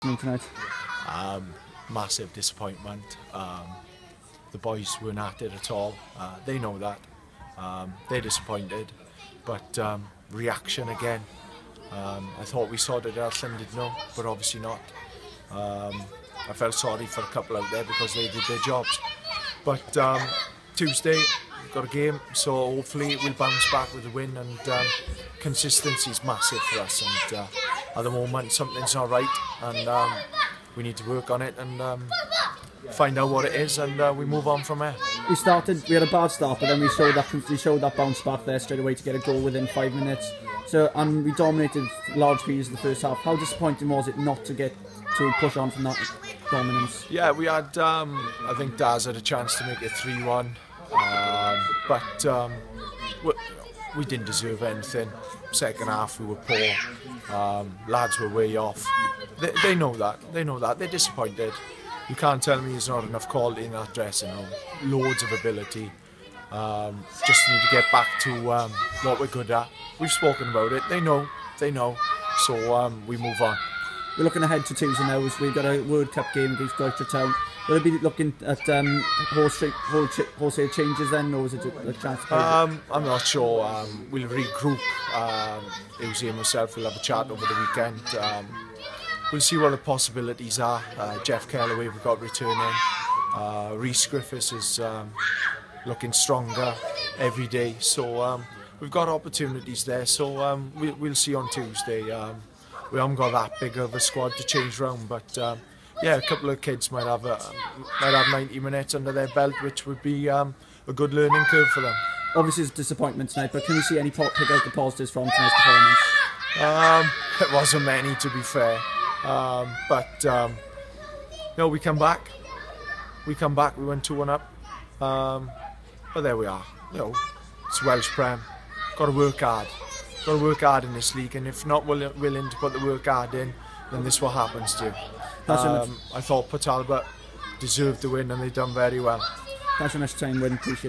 afternoon tonight? Massive disappointment. The boys weren't at it at all. They know that. They're disappointed. But reaction again. I thought we sorted it out, some did know, but obviously not. I felt sorry for a couple out there because they did their jobs. But Tuesday, we've got a game, so hopefully we'll bounce back with a win, and consistency is massive for us. And at the moment, something's not right, and we need to work on it and find out what it is, and we move on from there. We had a bad start, but then we showed that bounce back there straight away to get a goal within 5 minutes. So, and we dominated large periods of the first half. How disappointing was it not to push on from that dominance? Yeah, we had, I think Daz had a chance to make it 3-1, but we didn't deserve anything. Second half we were poor, lads were way off. They know that, they're disappointed. You can't tell me there's not enough quality in that dressing room, loads of ability. Just need to get back to what we're good at. We've spoken about it, they know, so we move on. We're looking ahead to Tuesday now. We've got a World Cup game against Port Town. Will it be looking at wholesale changes then, or is it a chance to play? I'm not sure. We'll regroup. Uzi and myself will have a chat over the weekend. We'll see what the possibilities are. Jeff Kellaway we've got returning. Rhys Griffiths is looking stronger every day. So we've got opportunities there. So we'll see on Tuesday. We haven't got that big of a squad to change round, but yeah, a couple of kids might have 90 minutes under their belt, which would be a good learning curve for them. Obviously, it's a disappointment tonight, but can you see pick out the positives from tonight's performance? It wasn't many, to be fair, but no, we come back. We went 2-1 up, but there we are. You know, it's Welsh Prem. Got to work hard. Got to work hard in this league, and if not willing to put the work hard in, then this is what happens to you. I thought Port Talbot deserved the win, and they've done very well. Thanks so much for your time, Wyn. Appreciate it.